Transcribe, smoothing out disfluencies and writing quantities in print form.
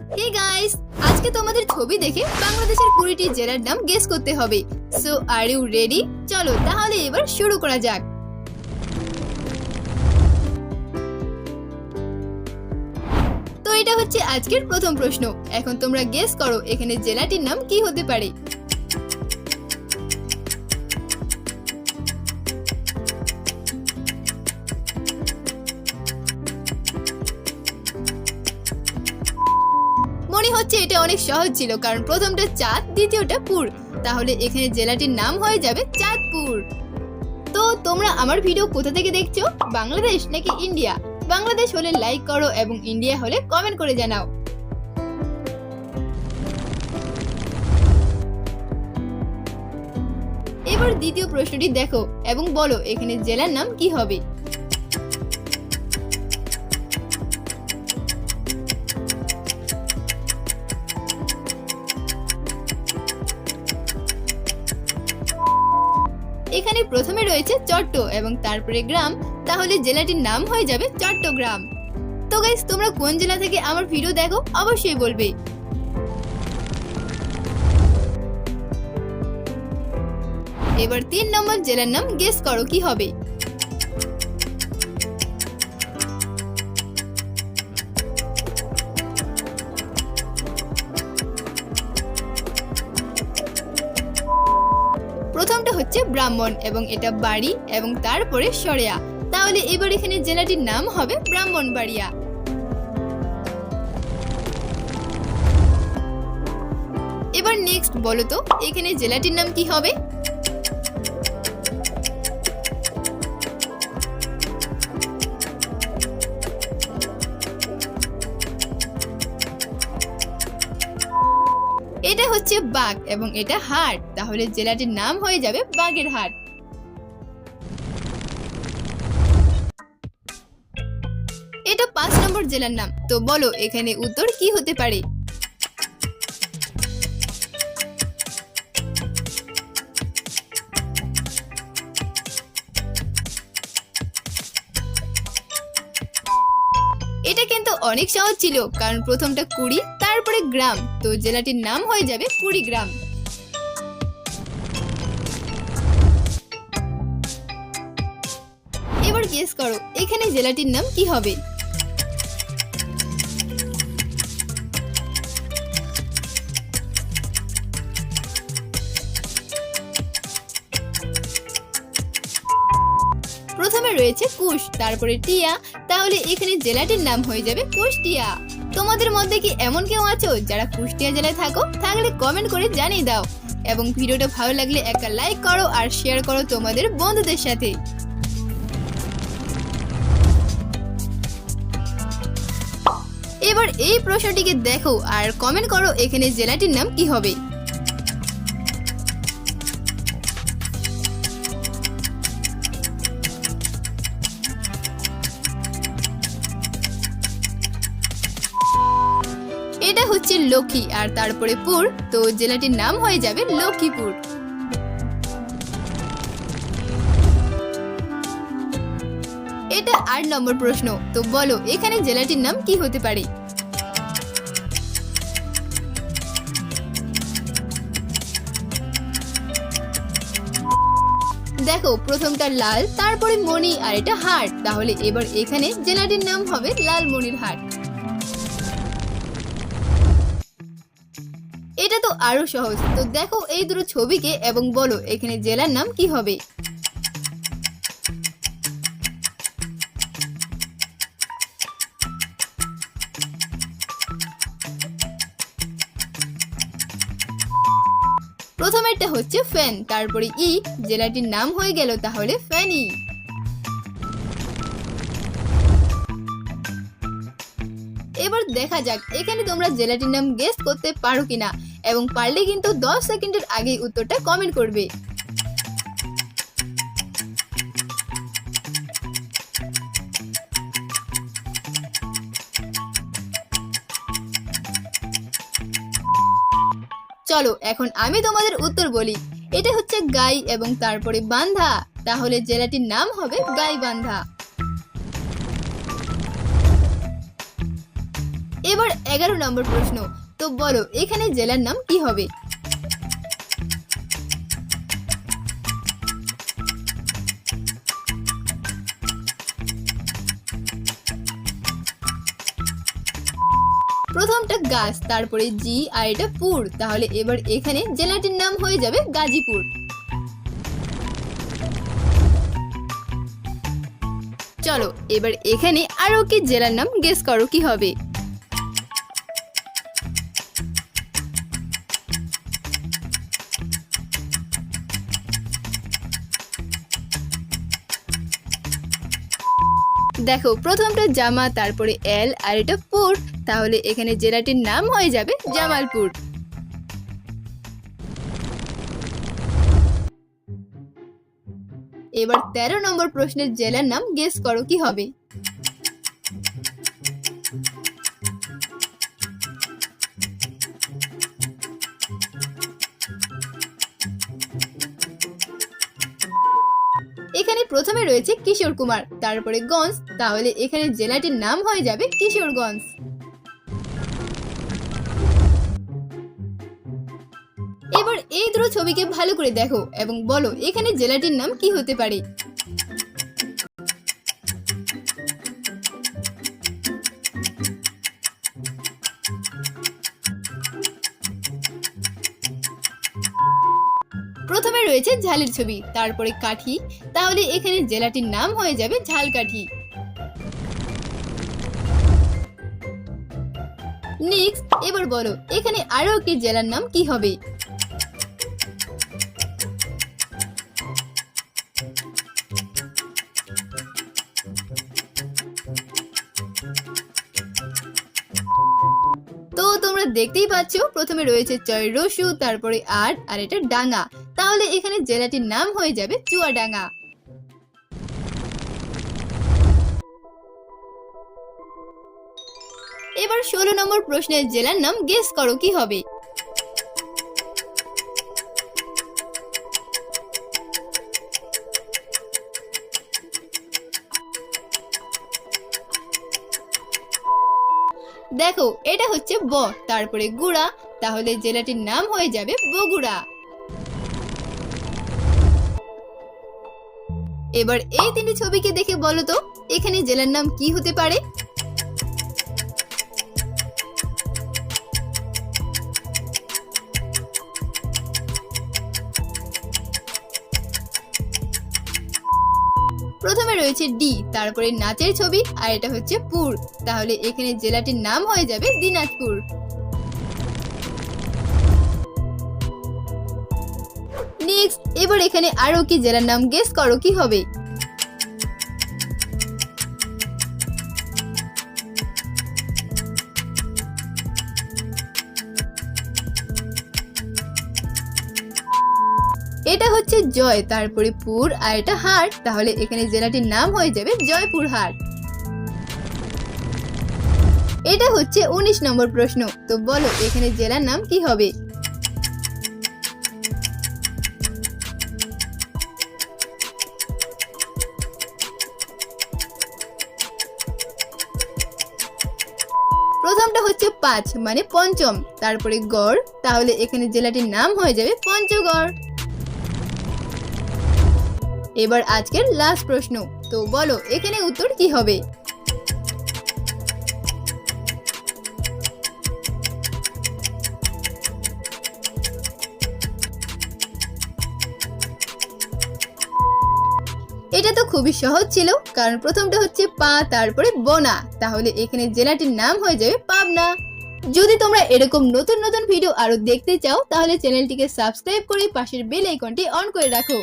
Hey guys, আজকে তোমাদের ছবি দেখে বাংলাদেশের 20টি জেলার নাম গেস করতে হবে। So are you ready? চলো তাহলে এবার শুরু করা যাক। তো এটা হচ্ছে আজকের প্রথম প্রশ্ন। এখন তোমরা গেস করো এখানে জেলাটির নাম কি হতে পারে। মনে হচ্ছে এটা অনেক সহজ ছিল, কারণ প্রথমটা চাঁদ, দ্বিতীয়টা পুর। তাহলে এখানে জেলাটির নাম হয়ে যাবে চাঁদপুর। তো তোমরা আমার ভিডিও কোথা থেকে দেখছো? বাংলাদেশ নাকি ইন্ডিয়া? বাংলাদেশ হলে লাইক করো এবং ইন্ডিয়া হলে কমেন্ট করে জানাও। এবার দ্বিতীয় প্রশ্নটি দেখো এবং বলো এখানে জেলার নাম কি হবে। এখানে প্রথমে রয়েছে চট্ট এবং তারপরে গ্রাম, তাহলে জেলাটির নাম হয়ে যাবে চট্টগ্রাম। তো গাইস, তোমরা কোন জেলা থেকে আমার ভিডিও দেখো অবশ্যই বলবে। এবার 3 নম্বর জেলার নাম গেস করো কি হবে। প্রথমটা হচ্ছে ব্রাহ্মণ এবং এটা বাড়ি এবং তারপরে সরেয়া, তাহলে এবার এখানে জেলাটির নাম হবে ব্রাহ্মণবাড়িয়া। এবার নেক্সট বলো তো এখানে জেলাটির নাম কি হবে। এটা হচ্ছে বাঘ এবং এটা হাট, তাহলে জেলাটির নাম হয়ে যাবে বাগেরহাট। এটা 5 নম্বর জেলার নাম। তো বলো এখানে উত্তর কি হতে পারে। এটা কিন্তু অনেক সহজ ছিল, কারণ প্রথমটা কুড়ি তারপরে গ্রাম, তো জেলাটির নাম হয়ে যাবে কুড়িগ্রাম। এবার গেস করো এখানে জেলাটির নাম কি হবে। প্রথমে রয়েছে কুশ, তারপরে টিয়া, তাহলে এখানে জেলাটির নাম হয়ে যাবে কুষ্টিয়া। তোমাদের মধ্যে কি এমন কেউ আছো যারা কুষ্টিয়া জেলায় থাকো? থাকলে কমেন্ট করে জানিয়ে দাও এবং ভিডিওটা ভালো লাগলে একটা লাইক করো আর শেয়ার করো তোমাদের বন্ধুদের সাথে। এবার এই প্রশ্নটিকে দেখো আর কমেন্ট করো এখানে জেলাটির নাম কি হবে। এটা হচ্ছে লক্ষ্মী আর তারপরে পুর, তো জেলাটির নাম হয়ে যাবে লক্ষ্মীপুর। এটা 8 নম্বর প্রশ্ন। তো বলো এখানে জেলাটির নাম কি হতে পারে। দেখো প্রথমটা লাল, তারপরে মণি আর এটা হাট, তাহলে এবার এখানে জেলাটির নাম হবে লালমনিরহাট। এটা তো আরো সহজ। তো দেখো এই দুটো ছবিকে এবং বলো এখানে জেলার নাম কি হবে। প্রথমেরটা হচ্ছে ফেন, তারপরে ই, জেলাটির নাম হয়ে গেল তাহলে ফেনী। এবার দেখা যাক এখানে তোমরা জেলাটির নাম গেস করতে পারো কিনা, এবং পারলে কিন্তু 10 সেকেন্ডের আগেই উত্তরটা কমেন্ট করবে। চলো এখন আমি তোমাদের উত্তর বলি। এটা হচ্ছে গাই এবং তারপরে বান্ধা, তাহলে জেলাটির নাম হবে গাইবান্ধা। এবার 11 নম্বর প্রশ্ন, তো বলো এখানে জেলার নাম কি হবে? প্রথমটা গাছ, তারপরে জি আর এটা পুর, তাহলে এবার এখানে জেলাটির নাম হয়ে যাবে গাজীপুর। চলো এবার এখানে আরো কি জেলার নাম গেস করো কি হবে। দেখো প্রথমটা জামা, তারপরে এল আর এটা পুর, তাহলে এখানে জেলাটির নাম হয়ে যাবে জামালপুর। এবার 13 নম্বর প্রশ্নের জেলার নাম গেস করো কি হবে। এখানে প্রথমে রয়েছে কিশোর কুমার, তারপরে গঞ্জ, তাহলে এখানে জেলাটির নাম হয়ে যাবে কিশোরগঞ্জ। এবার এই দুটো ছবিকে ভালো করে দেখো এবং বলো এখানে জেলাটির নাম কি হতে পারে। প্রথমে রয়েছে ঝালের ছবি, তারপরে কাঠি, তাহলে এখানে জেলাটির নাম হয়ে যাবে ঝালকাঠি। নেক্সট, এবার বলো এখানে আরো একটি জেলার নাম কি হবে। তো তোমরা দেখতেই পাচ্ছ প্রথমে রয়েছে চয়রসু, তারপরে আর এটা ডাঙ্গা, তাহলে এখানে জেলাটির নাম হয়ে যাবে চুয়াডাঙ্গা। এবার 16 নম্বর প্রশ্নের জেলার নাম গেস করো কি হবে। দেখো এটা হচ্ছে ব, তারপরে গুড়া, তাহলে জেলাটির নাম হয়ে যাবে বগুড়া। এবার এই তিনটি ছবিকে দেখে বলো তো এখানে জেলার নাম কি হতে পারে। প্রথমে রয়েছে ডি, তারপরে নাচের ছবি, আর এটা হচ্ছে পুর, তাহলে এখানে জেলাটির নাম হয়ে যাবে দিনাজপুর। নেক্সট, এবার এখানে আরো কি জেলার নাম গেস করো কি হবে। এটা হচ্ছে জয়, তারপরে পুর, আর এটা হাট, তাহলে এখানে জেলাটির নাম হয়ে যাবে জয়পুরহাট। এটা হচ্ছে 19 নম্বর প্রশ্ন, তো বলো এখানে জেলার নাম কি হবে। প্রথমটা হচ্ছে 5 মানে পঞ্চম, তারপরে গড়, তাহলে এখানে জেলাটির নাম হয়ে যাবে পঞ্চগড়। এবার আজকের লাস্ট প্রশ্ন, তো বলো এখানে উত্তর কি হবে। এটা তো খুবই সহজ ছিল, কারণ প্রথমটা হচ্ছে পা, তারপরে বনা, তাহলে এখানে জেলাটির নাম হয়ে যাবে পাবনা। যদি তোমরা এরকম নতুন নতুন ভিডিও আরো দেখতে চাও তাহলে চ্যানেলটিকে সাবস্ক্রাইব করে পাশের বেল আইকনটি অন করে রাখো।